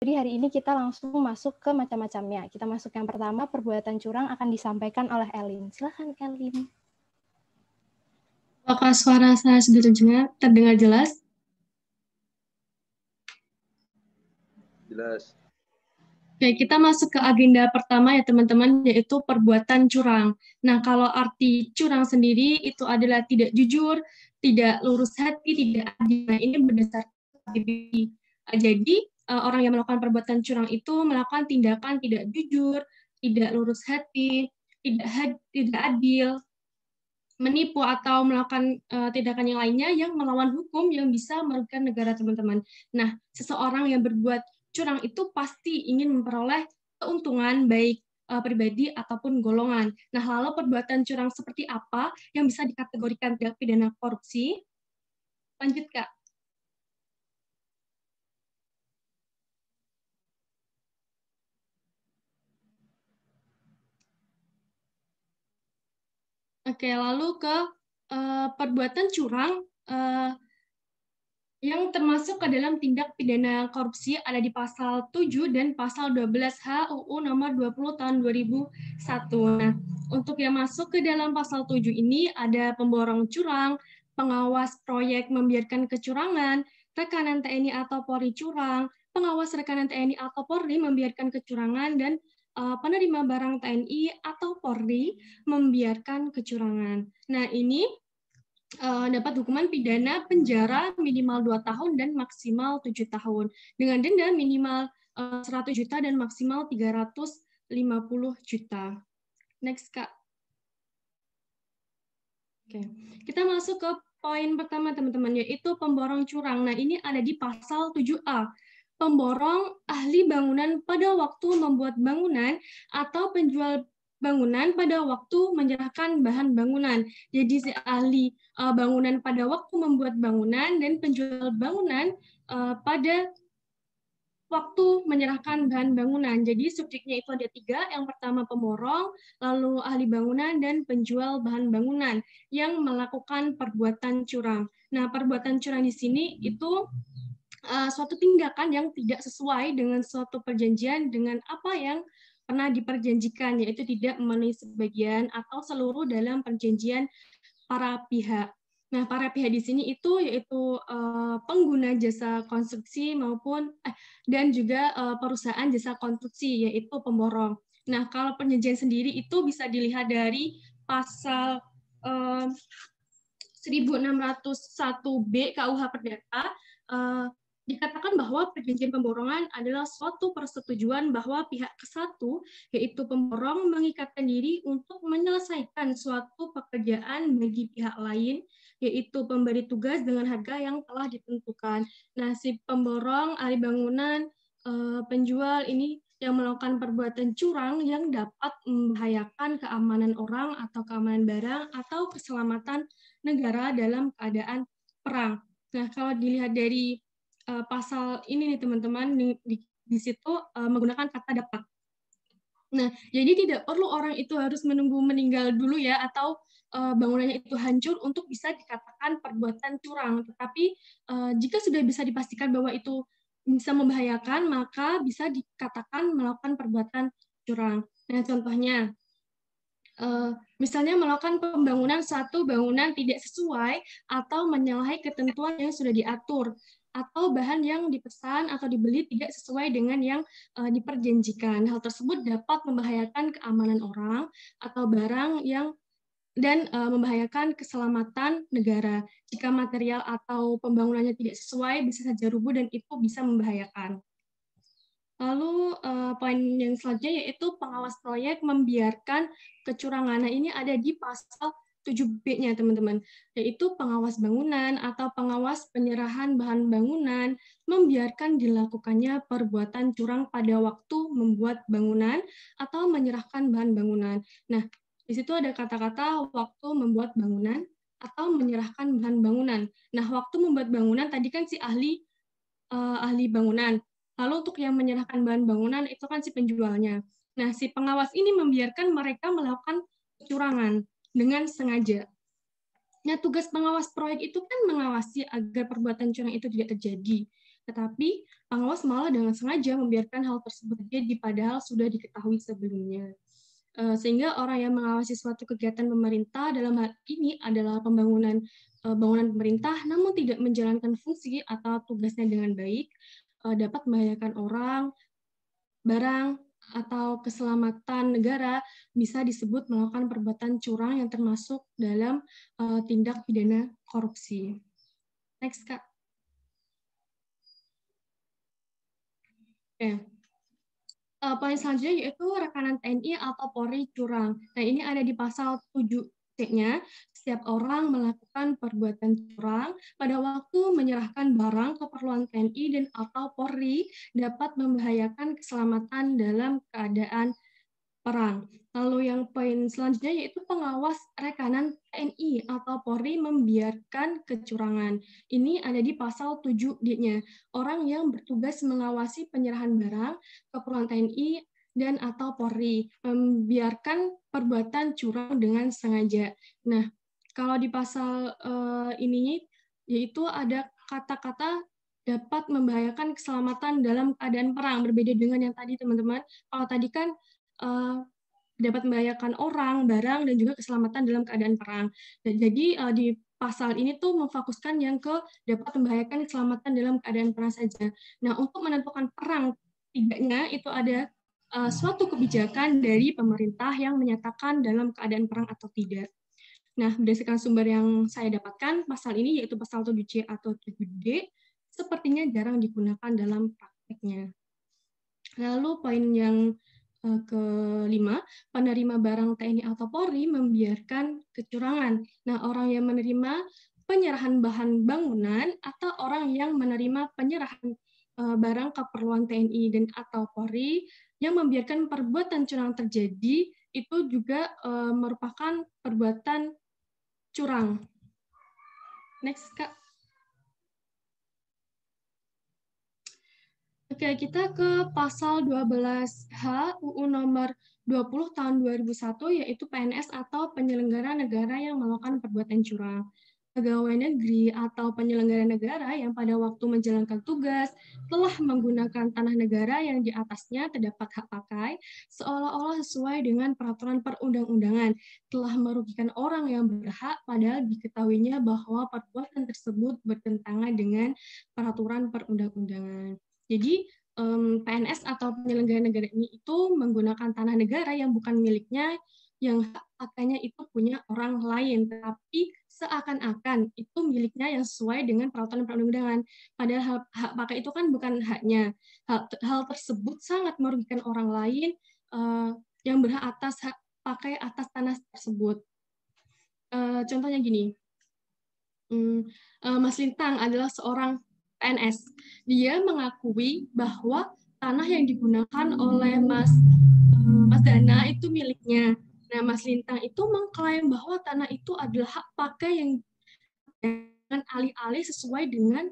Jadi hari ini kita langsung masuk ke macam-macamnya. Kita masuk yang pertama, perbuatan curang akan disampaikan oleh Elin. Silakan Elin. Apakah suara saya sudah terdengar jelas? Jelas. Oke, kita masuk ke agenda pertama ya teman-teman, yaitu perbuatan curang. Nah, kalau arti curang sendiri itu adalah tidak jujur, tidak lurus hati, tidak adil. Nah, ini berdasarkan diri. Jadi, orang yang melakukan perbuatan curang itu melakukan tindakan tidak jujur, tidak lurus hati, tidak adil, menipu atau melakukan tindakan yang lainnya yang melawan hukum yang bisa merugikan negara, teman-teman. Nah, seseorang yang berbuat curang itu pasti ingin memperoleh keuntungan baik pribadi ataupun golongan. Nah, lalu perbuatan curang seperti apa yang bisa dikategorikan tindak pidana korupsi? Lanjut, Kak. Oke, lalu ke perbuatan curang yang termasuk ke dalam tindak pidana korupsi ada di pasal 7 dan pasal 12H UU nomor 20 tahun 2001. Nah, untuk yang masuk ke dalam pasal 7 ini ada pemborong curang, pengawas proyek membiarkan kecurangan, rekanan TNI atau Polri curang, pengawas rekanan TNI atau Polri membiarkan kecurangan, dan penerima barang TNI atau Polri membiarkan kecurangan. Nah, ini dapat hukuman pidana penjara minimal 2 tahun dan maksimal 7 tahun dengan denda minimal 100 juta dan maksimal 350 juta. Next, Kak. Oke. Kita masuk ke poin pertama, teman-teman, yaitu pemborong curang. Nah, ini ada di pasal 7A. Pemborong ahli bangunan pada waktu membuat bangunan atau penjual bangunan pada waktu menyerahkan bahan bangunan. Jadi si ahli bangunan pada waktu membuat bangunan dan penjual bangunan pada waktu menyerahkan bahan bangunan. Jadi subjeknya itu ada 3. Yang pertama pemborong, lalu ahli bangunan, dan penjual bahan bangunan yang melakukan perbuatan curang. Nah, perbuatan curang di sini itu suatu tindakan yang tidak sesuai dengan suatu perjanjian dengan apa yang pernah diperjanjikan, yaitu tidak memenuhi sebagian atau seluruh dalam perjanjian para pihak. Nah, para pihak di sini itu yaitu pengguna jasa konstruksi maupun dan juga perusahaan jasa konstruksi, yaitu pemborong. Nah, kalau perjanjian sendiri itu bisa dilihat dari pasal 1601B KUH Perdata, dikatakan bahwa perjanjian pemborongan adalah suatu persetujuan bahwa pihak ke-1, yaitu pemborong, mengikatkan diri untuk menyelesaikan suatu pekerjaan bagi pihak lain, yaitu pemberi tugas dengan harga yang telah ditentukan. Nah, si pemborong, ahli bangunan, penjual ini yang melakukan perbuatan curang yang dapat membahayakan keamanan orang atau keamanan barang atau keselamatan negara dalam keadaan perang. Nah, kalau dilihat dari pasal ini nih teman-teman, di situ menggunakan kata dapat. Nah, jadi tidak perlu orang itu harus menunggu meninggal dulu ya, atau bangunannya itu hancur untuk bisa dikatakan perbuatan curang. Tetapi jika sudah bisa dipastikan bahwa itu bisa membahayakan, maka bisa dikatakan melakukan perbuatan curang. Nah, contohnya, misalnya melakukan pembangunan satu bangunan tidak sesuai atau menyalahi ketentuan yang sudah diatur, atau bahan yang dipesan atau dibeli tidak sesuai dengan yang diperjanjikan. Hal tersebut dapat membahayakan keamanan orang atau barang dan membahayakan keselamatan negara. Jika material atau pembangunannya tidak sesuai, bisa saja rubuh dan itu bisa membahayakan. Lalu poin yang selanjutnya yaitu pengawas proyek membiarkan kecurangan. Nah, ini ada di pasal 7B-nya, teman-teman, yaitu pengawas bangunan atau pengawas penyerahan bahan bangunan membiarkan dilakukannya perbuatan curang pada waktu membuat bangunan atau menyerahkan bahan bangunan. Nah, di situ ada kata-kata waktu membuat bangunan atau menyerahkan bahan bangunan. Nah, waktu membuat bangunan tadi kan si ahli bangunan. Lalu untuk yang menyerahkan bahan bangunan itu kan si penjualnya. Nah, si pengawas ini membiarkan mereka melakukan kecurangan dengan sengaja. Nah, tugas pengawas proyek itu kan mengawasi agar perbuatan curang itu tidak terjadi. Tetapi pengawas malah dengan sengaja membiarkan hal tersebut terjadi padahal sudah diketahui sebelumnya. Sehingga orang yang mengawasi suatu kegiatan pemerintah dalam hal ini adalah bangunan pemerintah namun tidak menjalankan fungsi atau tugasnya dengan baik, dapat membahayakan orang, barang, atau keselamatan negara, bisa disebut melakukan perbuatan curang yang termasuk dalam tindak pidana korupsi. Next, Kak. Oke. Poin selanjutnya yaitu rekanan TNI atau Polri curang. Nah, ini ada di pasal 7C-nya. Setiap orang melakukan perbuatan curang pada waktu menyerahkan barang keperluan TNI dan atau Polri dapat membahayakan keselamatan dalam keadaan perang. Lalu yang poin selanjutnya yaitu pengawas rekanan TNI atau Polri membiarkan kecurangan. Ini ada di pasal 7D-nya. Orang yang bertugas mengawasi penyerahan barang keperluan TNI dan atau Polri membiarkan perbuatan curang dengan sengaja. Nah, kalau di pasal ini yaitu ada kata-kata dapat membahayakan keselamatan dalam keadaan perang, berbeda dengan yang tadi teman-teman. Kalau tadi kan dapat membahayakan orang, barang, dan juga keselamatan dalam keadaan perang. Dan jadi di pasal ini tuh memfokuskan yang ke dapat membahayakan keselamatan dalam keadaan perang saja. Nah, untuk menentukan perang tidaknya itu ada suatu kebijakan dari pemerintah yang menyatakan dalam keadaan perang atau tidak. Nah, berdasarkan sumber yang saya dapatkan, pasal ini yaitu pasal 7C atau 7D, sepertinya jarang digunakan dalam prakteknya. Lalu poin yang kelima, penerima barang TNI atau Polri membiarkan kecurangan. Nah, orang yang menerima penyerahan bahan bangunan atau orang yang menerima penyerahan barang keperluan TNI dan atau Polri yang membiarkan perbuatan curang terjadi itu juga merupakan perbuatan curang. Next, Kak. Oke, kita ke pasal 12H UU nomor 20 tahun 2001 yaitu PNS atau penyelenggara negara yang melakukan perbuatan curang. Pegawai negeri atau penyelenggara negara yang pada waktu menjalankan tugas telah menggunakan tanah negara yang di atasnya terdapat hak pakai seolah-olah sesuai dengan peraturan perundang-undangan, telah merugikan orang yang berhak padahal diketahuinya bahwa perbuatan tersebut bertentangan dengan peraturan perundang-undangan. Jadi PNS atau penyelenggara negara ini itu menggunakan tanah negara yang bukan miliknya, yang hak pakainya itu punya orang lain, tapi seakan-akan itu miliknya yang sesuai dengan peraturan perundang-undangan. Padahal hak pakai itu kan bukan haknya. Hal tersebut sangat merugikan orang lain yang berhak atas hak pakai atas tanah tersebut. Contohnya gini, Mas Lintang adalah seorang PNS. Dia mengakui bahwa tanah yang digunakan oleh Mas Dana itu miliknya. Nah, Mas Lintang itu mengklaim bahwa tanah itu adalah hak pakai yang dengan alih-alih sesuai dengan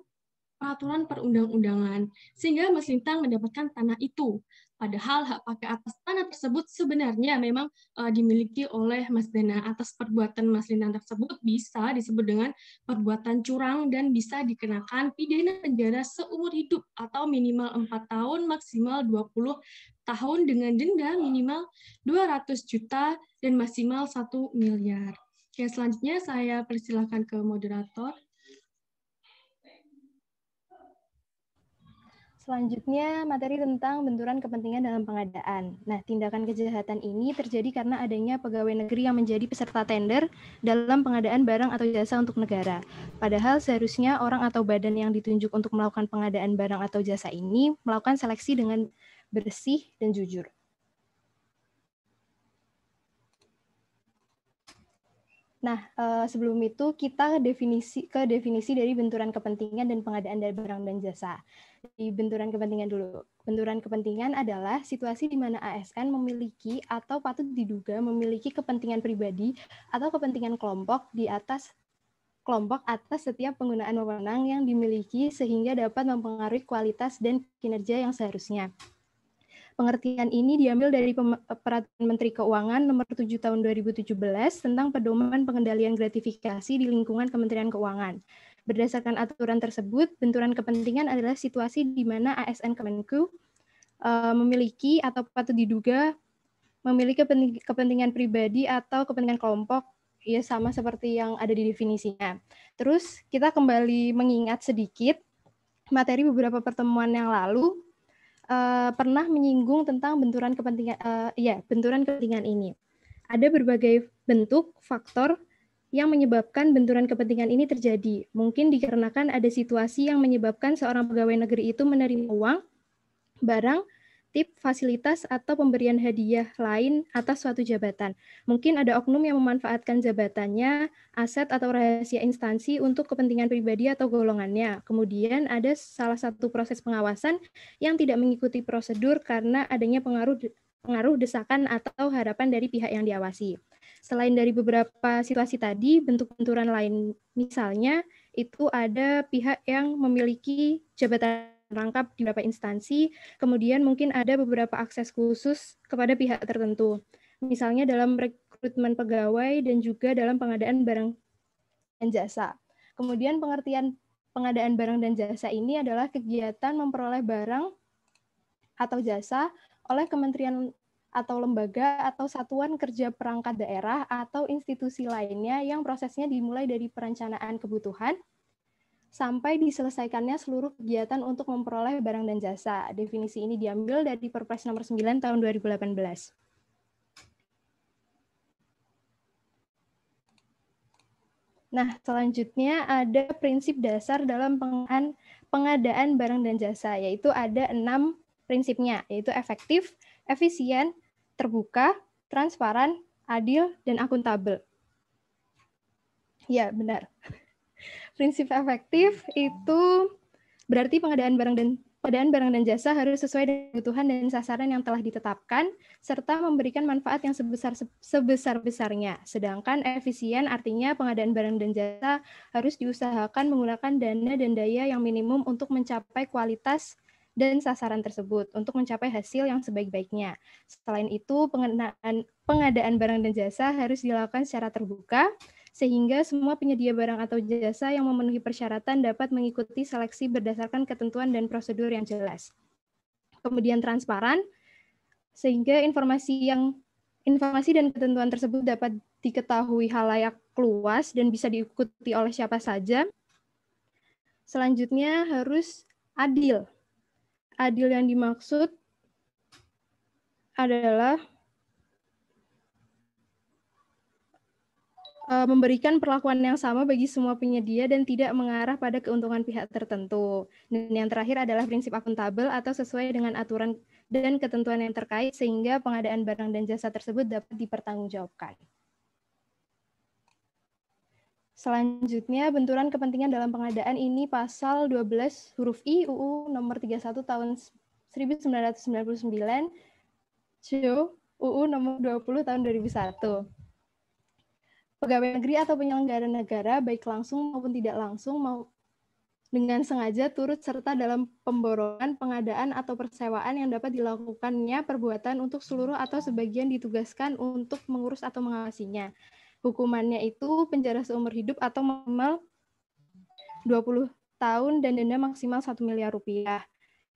peraturan perundang-undangan. Sehingga Mas Lintang mendapatkan tanah itu. Padahal hak pakai atas tanah tersebut sebenarnya memang dimiliki oleh Mas Dana. Atas perbuatan Mas Lintang tersebut bisa disebut dengan perbuatan curang dan bisa dikenakan pidana penjara seumur hidup atau minimal 4 tahun, maksimal 20 tahun dengan denda minimal 200 juta dan maksimal 1 miliar. Oke, selanjutnya saya persilakan ke moderator. Selanjutnya, materi tentang benturan kepentingan dalam pengadaan. Nah, tindakan kejahatan ini terjadi karena adanya pegawai negeri yang menjadi peserta tender dalam pengadaan barang atau jasa untuk negara. Padahal seharusnya orang atau badan yang ditunjuk untuk melakukan pengadaan barang atau jasa ini melakukan seleksi dengan bersih dan jujur. Nah, sebelum itu kita ke definisi dari benturan kepentingan dan pengadaan dari barang dan jasa. Di benturan kepentingan dulu. Benturan kepentingan adalah situasi di mana ASN memiliki atau patut diduga memiliki kepentingan pribadi atau kepentingan kelompok atas setiap penggunaan wewenang yang dimiliki sehingga dapat mempengaruhi kualitas dan kinerja yang seharusnya. Pengertian ini diambil dari Peraturan Menteri Keuangan Nomor 7 Tahun 2017 tentang pedoman pengendalian gratifikasi di lingkungan Kementerian Keuangan. Berdasarkan aturan tersebut, benturan kepentingan adalah situasi di mana ASN Kemenku memiliki atau patut diduga memiliki kepentingan pribadi atau kepentingan kelompok, ya sama seperti yang ada di definisinya. Terus kita kembali mengingat sedikit materi beberapa pertemuan yang lalu pernah menyinggung tentang benturan kepentingan, benturan kepentingan ini. Ada berbagai bentuk faktor yang menyebabkan benturan kepentingan ini terjadi. Mungkin dikarenakan ada situasi yang menyebabkan seorang pegawai negeri itu menerima uang, barang, tip, fasilitas, atau pemberian hadiah lain atas suatu jabatan. Mungkin ada oknum yang memanfaatkan jabatannya, aset, atau rahasia instansi untuk kepentingan pribadi atau golongannya. Kemudian ada salah satu proses pengawasan yang tidak mengikuti prosedur karena adanya pengaruh desakan atau harapan dari pihak yang diawasi. Selain dari beberapa situasi tadi, bentuk benturan lain misalnya itu ada pihak yang memiliki jabatan rangkap di beberapa instansi, kemudian mungkin ada beberapa akses khusus kepada pihak tertentu. Misalnya dalam rekrutmen pegawai dan juga dalam pengadaan barang dan jasa. Kemudian pengertian pengadaan barang dan jasa ini adalah kegiatan memperoleh barang atau jasa oleh kementerian atau lembaga atau satuan kerja perangkat daerah atau institusi lainnya yang prosesnya dimulai dari perencanaan kebutuhan sampai diselesaikannya seluruh kegiatan untuk memperoleh barang dan jasa. Definisi ini diambil dari Perpres nomor 9 tahun 2018. Nah, selanjutnya ada prinsip dasar dalam pengadaan barang dan jasa, yaitu ada 6 prinsipnya, yaitu efektif, efisien, terbuka, transparan, adil, dan akuntabel. Ya, benar. Prinsip efektif itu berarti pengadaan barang dan jasa harus sesuai dengan kebutuhan dan sasaran yang telah ditetapkan, serta memberikan manfaat yang sebesar-besarnya. Sedangkan efisien artinya pengadaan barang dan jasa harus diusahakan menggunakan dana dan daya yang minimum untuk mencapai kualitas dan sasaran tersebut, untuk mencapai hasil yang sebaik-baiknya. Selain itu, pengadaan barang dan jasa harus dilakukan secara terbuka, sehingga semua penyedia barang atau jasa yang memenuhi persyaratan dapat mengikuti seleksi berdasarkan ketentuan dan prosedur yang jelas. Kemudian transparan, sehingga informasi dan ketentuan tersebut dapat diketahui halayak luas dan bisa diikuti oleh siapa saja. Selanjutnya harus adil. Adil yang dimaksud adalah memberikan perlakuan yang sama bagi semua penyedia dan tidak mengarah pada keuntungan pihak tertentu. Dan yang terakhir adalah prinsip akuntabel atau sesuai dengan aturan dan ketentuan yang terkait sehingga pengadaan barang dan jasa tersebut dapat dipertanggungjawabkan. Selanjutnya, benturan kepentingan dalam pengadaan ini pasal 12 huruf I UU nomor 31 tahun 1999, UU nomor 20 tahun 2001. Pegawai negeri atau penyelenggara negara, baik langsung maupun tidak langsung, dengan sengaja turut serta dalam pemborongan, pengadaan, atau persewaan yang dapat dilakukannya perbuatan untuk seluruh atau sebagian ditugaskan untuk mengurus atau mengawasinya. Hukumannya itu penjara seumur hidup atau maksimal 20 tahun dan denda maksimal 1 miliar rupiah.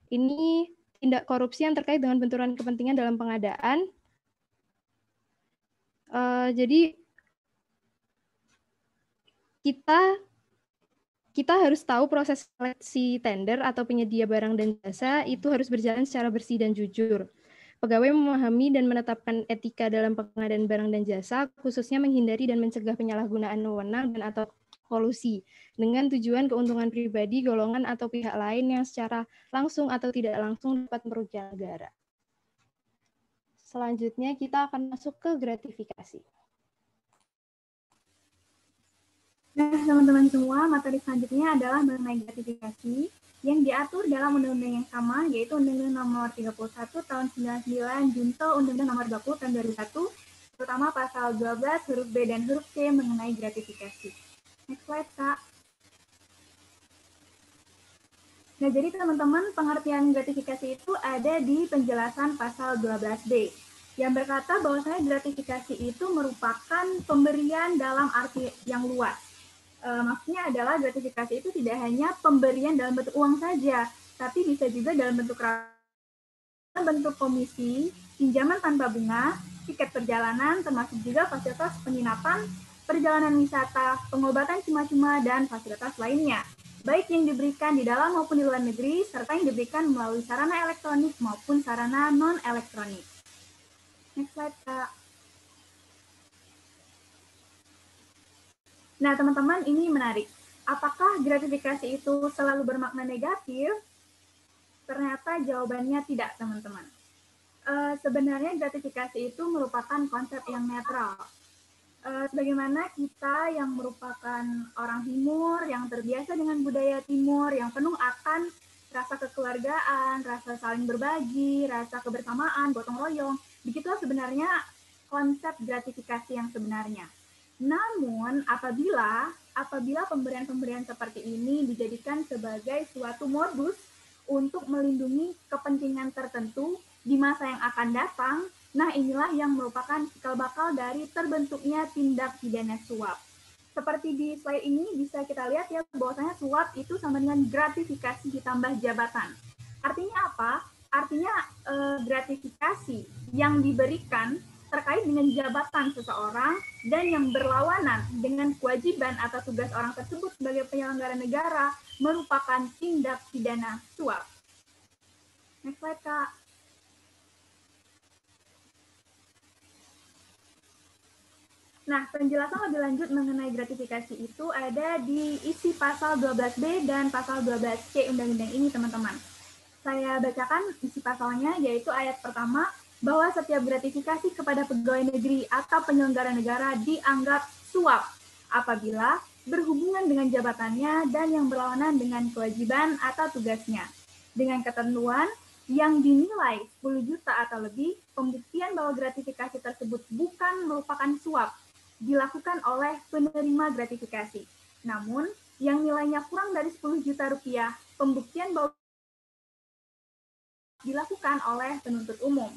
Ini tindak korupsi yang terkait dengan benturan kepentingan dalam pengadaan. Jadi kita harus tahu proses seleksi tender atau penyedia barang dan jasa itu harus berjalan secara bersih dan jujur. Pegawai memahami dan menetapkan etika dalam pengadaan barang dan jasa, khususnya menghindari dan mencegah penyalahgunaan wewenang dan atau kolusi, dengan tujuan keuntungan pribadi, golongan, atau pihak lain yang secara langsung atau tidak langsung dapat merugikan negara. Selanjutnya kita akan masuk ke gratifikasi. Nah, teman-teman semua, materi selanjutnya adalah mengenai gratifikasi yang diatur dalam undang-undang yang sama, yaitu Undang-Undang Nomor 31 Tahun 99 Junto Undang-Undang Nomor 20 Tahun 2001, terutama pasal 12 huruf B dan huruf C mengenai gratifikasi. Next slide, Kak. Nah, jadi teman-teman, pengertian gratifikasi itu ada di penjelasan pasal 12B, yang berkata bahwasanya gratifikasi itu merupakan pemberian dalam arti yang luas. Maksudnya adalah gratifikasi itu tidak hanya pemberian dalam bentuk uang saja, tapi bisa juga dalam bentuk komisi, pinjaman tanpa bunga, tiket perjalanan, termasuk juga fasilitas penginapan, perjalanan wisata, pengobatan cuma-cuma, dan fasilitas lainnya, baik yang diberikan di dalam maupun di luar negeri, serta yang diberikan melalui sarana elektronik maupun sarana non-elektronik. Next slide, Kak. Nah, teman-teman, ini menarik. Apakah gratifikasi itu selalu bermakna negatif? Ternyata jawabannya tidak, teman-teman. Sebenarnya gratifikasi itu merupakan konsep yang netral. Sebagaimana kita yang merupakan orang Timur, yang terbiasa dengan budaya Timur, yang penuh akan rasa kekeluargaan, rasa saling berbagi, rasa kebersamaan, gotong royong, begitulah sebenarnya konsep gratifikasi yang sebenarnya. Namun, apabila pemberian-pemberian seperti ini dijadikan sebagai suatu modus untuk melindungi kepentingan tertentu di masa yang akan datang, nah inilah yang merupakan cikal bakal dari terbentuknya tindak pidana suap. Seperti di slide ini bisa kita lihat ya bahwasanya suap itu sama dengan gratifikasi ditambah jabatan. Artinya apa? Artinya gratifikasi yang diberikan terkait dengan jabatan seseorang dan yang berlawanan dengan kewajiban atau tugas orang tersebut sebagai penyelenggara negara merupakan tindak pidana suap. Next slide, Kak. Nah, penjelasan lebih lanjut mengenai gratifikasi itu ada di isi pasal 12B dan pasal 12C Undang-Undang ini, teman-teman. Saya bacakan isi pasalnya, yaitu ayat pertama, bahwa setiap gratifikasi kepada pegawai negeri atau penyelenggara negara dianggap suap apabila berhubungan dengan jabatannya dan yang berlawanan dengan kewajiban atau tugasnya. Dengan ketentuan yang dinilai 10 juta atau lebih, pembuktian bahwa gratifikasi tersebut bukan merupakan suap dilakukan oleh penerima gratifikasi. Namun, yang nilainya kurang dari 10 juta rupiah, pembuktian bahwa dilakukan oleh penuntut umum.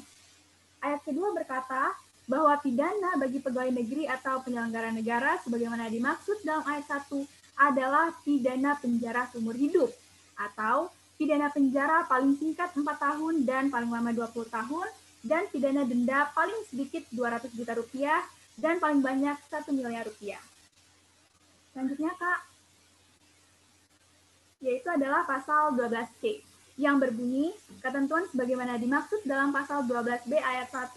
Ayat kedua berkata bahwa pidana bagi pegawai negeri atau penyelenggara negara sebagaimana dimaksud dalam ayat 1 adalah pidana penjara seumur hidup atau pidana penjara paling singkat 4 tahun dan paling lama 20 tahun dan pidana denda paling sedikit 200 juta rupiah dan paling banyak 1 miliar rupiah. Selanjutnya, Kak, yaitu adalah pasal 12C yang berbunyi, ketentuan sebagaimana dimaksud dalam pasal 12B ayat 1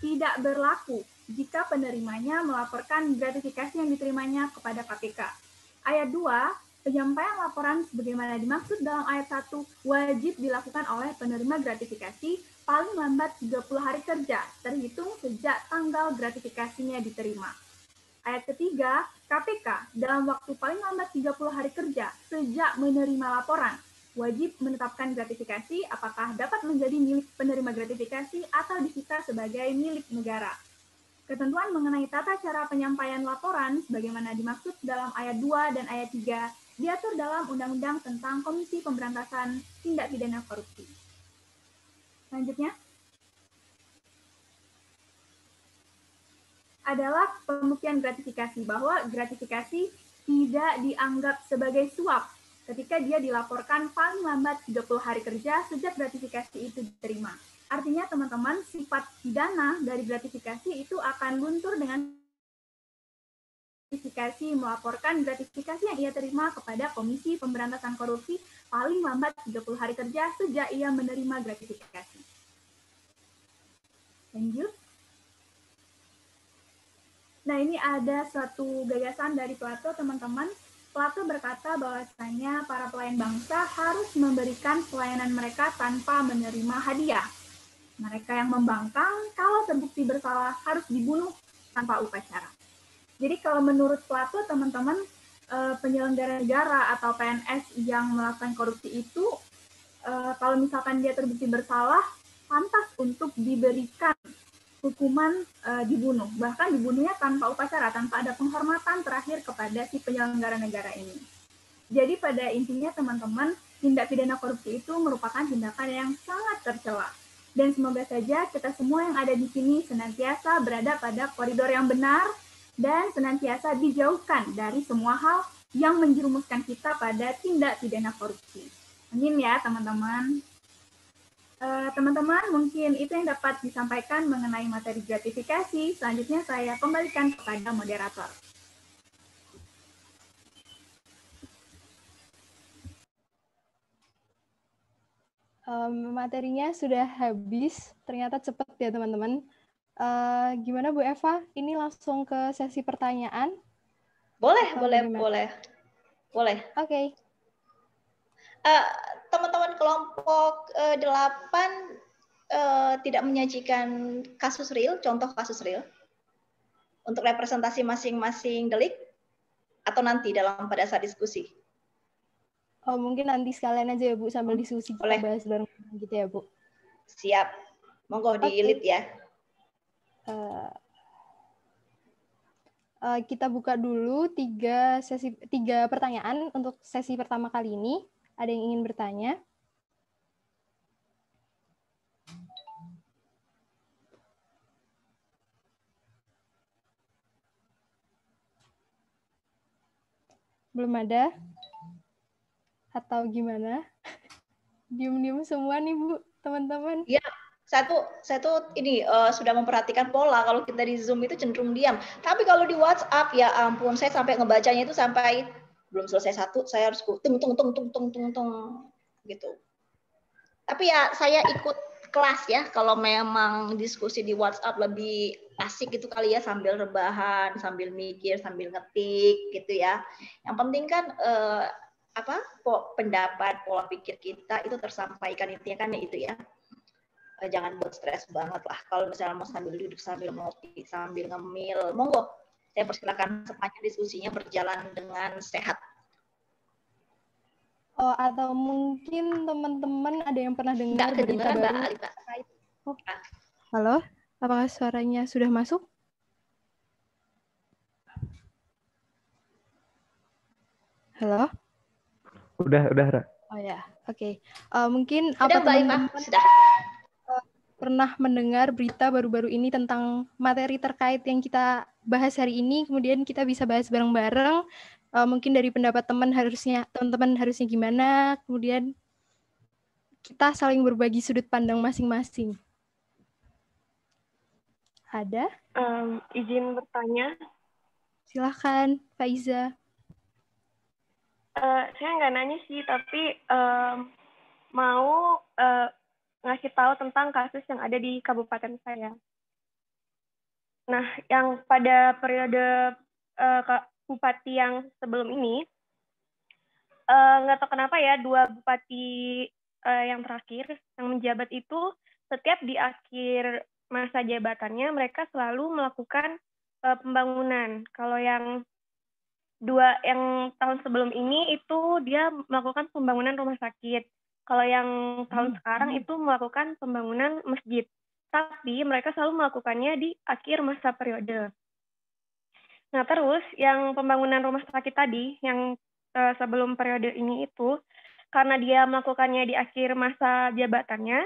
tidak berlaku jika penerimanya melaporkan gratifikasi yang diterimanya kepada KPK. Ayat 2, penyampaian laporan sebagaimana dimaksud dalam ayat 1 wajib dilakukan oleh penerima gratifikasi paling lambat 30 hari kerja, terhitung sejak tanggal gratifikasinya diterima. Ayat ketiga, KPK dalam waktu paling lambat 30 hari kerja sejak menerima laporan, wajib menetapkan gratifikasi apakah dapat menjadi milik penerima gratifikasi atau disita sebagai milik negara. Ketentuan mengenai tata cara penyampaian laporan sebagaimana dimaksud dalam ayat 2 dan ayat 3 diatur dalam Undang-Undang tentang Komisi Pemberantasan Tindak Pidana Korupsi. Selanjutnya adalah pembuktian gratifikasi, bahwa gratifikasi tidak dianggap sebagai suap ketika dia dilaporkan paling lambat 30 hari kerja sejak gratifikasi itu diterima. Artinya teman-teman, sifat pidana dari gratifikasi itu akan luntur dengan gratifikasi melaporkan gratifikasi yang ia terima kepada Komisi Pemberantasan Korupsi paling lambat 30 hari kerja sejak ia menerima gratifikasi. Lanjut. Nah, ini ada suatu gagasan dari Plato, teman-teman. Plato berkata bahwasanya para pelayan bangsa harus memberikan pelayanan mereka tanpa menerima hadiah. Mereka yang membangkang kalau terbukti bersalah harus dibunuh tanpa upacara. Jadi kalau menurut Plato, teman-teman, penyelenggara negara atau PNS yang melakukan korupsi itu, kalau misalkan dia terbukti bersalah, pantas untuk diberikan hukuman dibunuh, bahkan dibunuhnya tanpa upacara, tanpa ada penghormatan terakhir kepada si penyelenggara negara ini. Jadi pada intinya teman-teman, tindak pidana korupsi itu merupakan tindakan yang sangat tercela. Dan semoga saja kita semua yang ada di sini senantiasa berada pada koridor yang benar dan senantiasa dijauhkan dari semua hal yang menjerumuskan kita pada tindak pidana korupsi. Amin ya teman-teman. Teman-teman, mungkin itu yang dapat disampaikan mengenai materi gratifikasi. Selanjutnya saya kembalikan kepada moderator. Materinya sudah habis, ternyata cepat ya teman-teman. Gimana Bu Eva? Ini langsung ke sesi pertanyaan? Boleh. Oke. Okay. Teman-teman kelompok 8 tidak menyajikan kasus real, contoh kasus real untuk representasi masing-masing delik atau nanti pada saat diskusi? Oh, mungkin nanti sekalian aja ya Bu, sambil diskusi kita bahas bareng gitu ya Bu. Siap. Monggo di-lead ya. Kita buka dulu 3 pertanyaan untuk sesi pertama kali ini. Ada yang ingin bertanya? Belum ada? Atau gimana? Diam-diam semua nih Bu, teman-teman. Iya, saya tuh ini sudah memperhatikan pola. Kalau kita di Zoom itu cenderung diam. Tapi kalau di WhatsApp, ya ampun, saya sampai ngebacanya itu sampai belum selesai satu, saya harus tung gitu. Tapi ya saya ikut kelas ya. Kalau memang diskusi di WhatsApp lebih asik gitu kali ya, sambil rebahan, sambil mikir, sambil ngetik gitu ya. Yang penting kan pendapat, pola pikir kita itu tersampaikan, intinya kan itu ya. Jangan buat stres banget lah. Kalau misalnya mau sambil duduk, sambil ngopi, sambil ngemil, monggo. Saya persilakan sepanjang diskusinya berjalan dengan sehat. Oh, atau mungkin teman-teman ada yang pernah dengar berita baru? Oh. Halo, apakah suaranya sudah masuk? Halo? Udah, Ra. Oh ya, oke. Mungkin sudah, apa teman-teman pernah mendengar berita baru-baru ini tentang materi terkait yang kita bahas hari ini, kemudian kita bisa bahas bareng-bareng. Mungkin dari pendapat teman-teman harusnya gimana, kemudian kita saling berbagi sudut pandang masing-masing. Ada? Izin bertanya. Silahkan, Faiza. Saya nggak nanya sih, tapi mau ngasih tahu tentang kasus yang ada di kabupaten saya. Nah, yang pada periode bupati yang sebelum ini, nggak tahu kenapa ya, 2 bupati yang terakhir yang menjabat itu setiap di akhir masa jabatannya mereka selalu melakukan pembangunan. Kalau yang 2 yang tahun sebelum ini itu dia melakukan pembangunan rumah sakit. Kalau yang tahun sekarang itu melakukan pembangunan masjid. Tapi mereka selalu melakukannya di akhir masa periode. Nah, terus yang pembangunan rumah sakit tadi, yang sebelum periode ini itu, karena dia melakukannya di akhir masa jabatannya,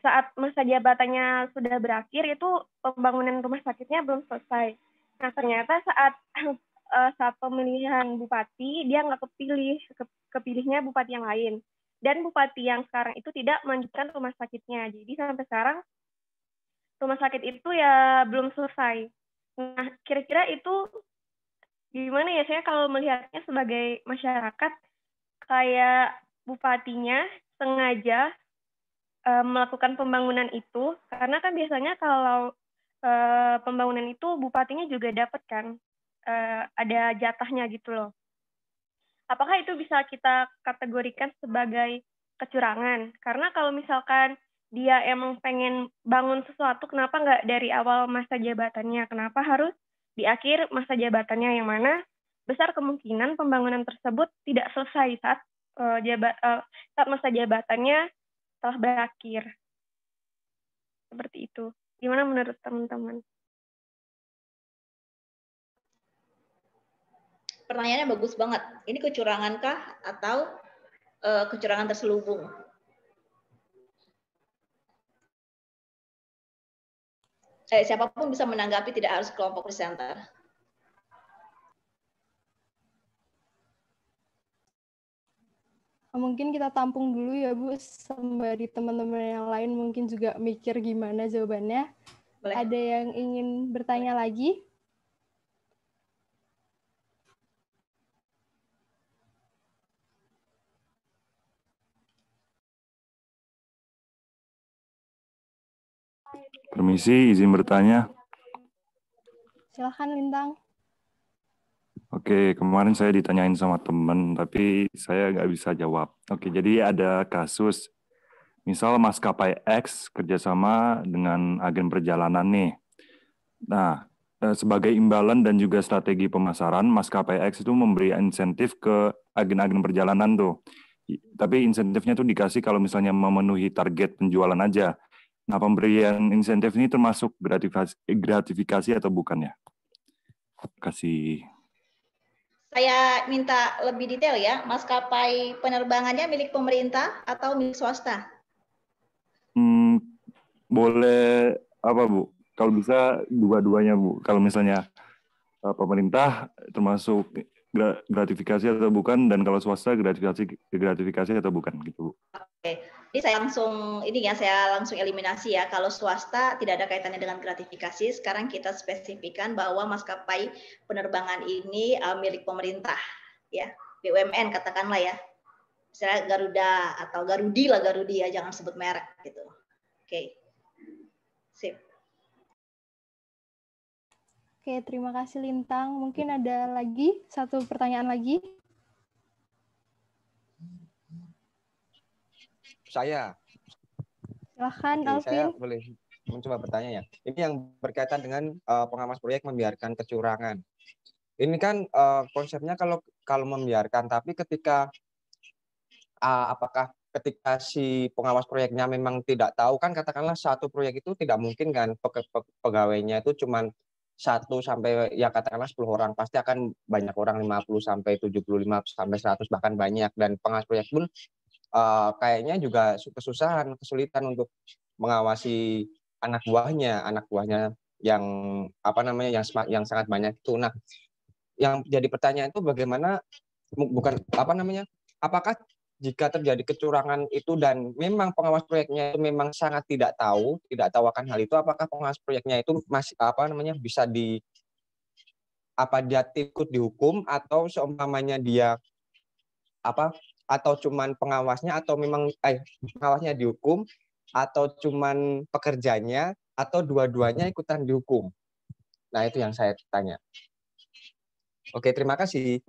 saat masa jabatannya sudah berakhir, itu pembangunan rumah sakitnya belum selesai. Nah, ternyata saat pemilihan bupati, dia nggak kepilihnya bupati yang lain. Dan bupati yang sekarang itu tidak melanjutkan rumah sakitnya. Jadi sampai sekarang rumah sakit itu ya belum selesai. Nah, kira-kira itu gimana ya, saya kalau melihatnya sebagai masyarakat, kayak bupatinya sengaja melakukan pembangunan itu, karena kan biasanya kalau pembangunan itu bupatinya juga dapat kan, ada jatahnya gitu loh. Apakah itu bisa kita kategorikan sebagai kecurangan? Karena kalau misalkan dia emang pengen bangun sesuatu, kenapa nggak dari awal masa jabatannya? Kenapa harus di akhir masa jabatannya, yang mana besar kemungkinan pembangunan tersebut tidak selesai saat masa jabatannya telah berakhir. Seperti itu. Gimana menurut teman-teman? Pertanyaannya bagus banget. Ini kecurangankah atau kecurangan terselubung? Siapapun bisa menanggapi, tidak harus kelompok presenter. Mungkin kita tampung dulu ya Bu, sembari teman-teman yang lain mungkin juga mikir gimana jawabannya. Boleh. Ada yang ingin bertanya lagi? Permisi, izin bertanya. Silahkan Lintang. Oke, kemarin saya ditanyain sama teman, tapi saya nggak bisa jawab. Oke, jadi ada kasus, misal maskapai X kerjasama dengan agen perjalanan nih. Nah, sebagai imbalan dan juga strategi pemasaran, maskapai X itu memberi insentif ke agen-agen perjalanan tuh. Tapi insentifnya tuh dikasih kalau misalnya memenuhi target penjualan aja. Nah, pemberian insentif ini termasuk gratifikasi atau bukan ya? Kasih. Saya minta lebih detail ya, maskapai penerbangannya milik pemerintah atau milik swasta? Boleh apa Bu? Kalau bisa dua-duanya Bu. Kalau misalnya pemerintah termasuk gratifikasi atau bukan, dan kalau swasta gratifikasi atau bukan gitu Bu. Oke, ini saya langsung eliminasi ya. Kalau swasta tidak ada kaitannya dengan gratifikasi. Sekarang kita spesifikkan bahwa maskapai penerbangan ini milik pemerintah, ya, BUMN katakanlah ya. Misalnya Garuda atau Garudi ya, jangan sebut merek gitu. Oke, sip. Oke, terima kasih Lintang. Mungkin ada lagi satu pertanyaan lagi. Saya. Silahkan, Oke, Alvin. saya boleh mencoba bertanya ya. Ini yang berkaitan dengan pengawas proyek membiarkan kecurangan. Ini kan konsepnya kalau membiarkan, tapi ketika apakah ketika si pengawas proyeknya memang tidak tahu, kan katakanlah satu proyek itu tidak mungkin kan pegawainya itu cuma 1 sampai ya katakanlah 10 orang, pasti akan banyak orang, 50 sampai 75 sampai 100 bahkan banyak, dan pengawas proyek pun kayaknya juga kesulitan untuk mengawasi anak buahnya yang yang sangat banyak itu. Nah, yang jadi pertanyaan itu bagaimana, apakah jika terjadi kecurangan itu dan memang pengawas proyeknya itu memang sangat tidak tahu akan hal itu, apakah pengawas proyeknya itu masih bisa dia ikut dihukum, atau seumpamanya dia atau cuman pengawasnya, atau memang pengawasnya dihukum, atau cuman pekerjanya, atau dua-duanya ikutan dihukum. Nah, itu yang saya tanya. Oke, terima kasih.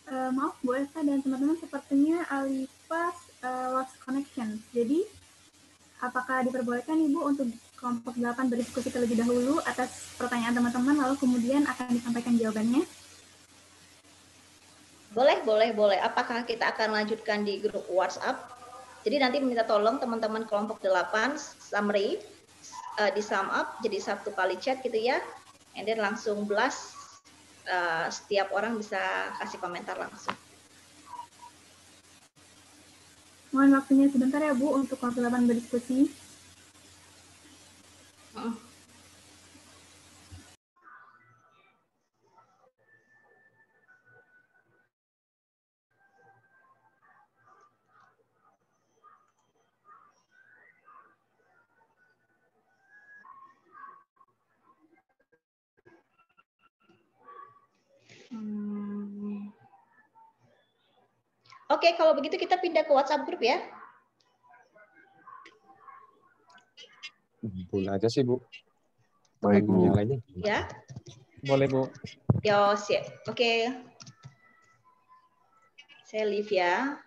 Maaf Bu Esa dan teman-teman, sepertinya Alipas lost connection. Jadi, apakah diperbolehkan Ibu untuk kelompok 8 berdiskusi terlebih dahulu atas pertanyaan teman-teman, lalu kemudian akan disampaikan jawabannya? Boleh. Apakah kita akan lanjutkan di grup WhatsApp? Jadi nanti minta tolong teman-teman kelompok 8 summary di sum up jadi 1 kali chat gitu ya. And then langsung blast, setiap orang bisa kasih komentar langsung. Mohon waktunya sebentar ya Bu untuk kelompok 8 berdiskusi. Oke, kalau begitu kita pindah ke WhatsApp grup ya. Boleh aja sih Bu. Baik Bu. Ya. Boleh Bu. Yo, siap. Oke. Saya leave ya.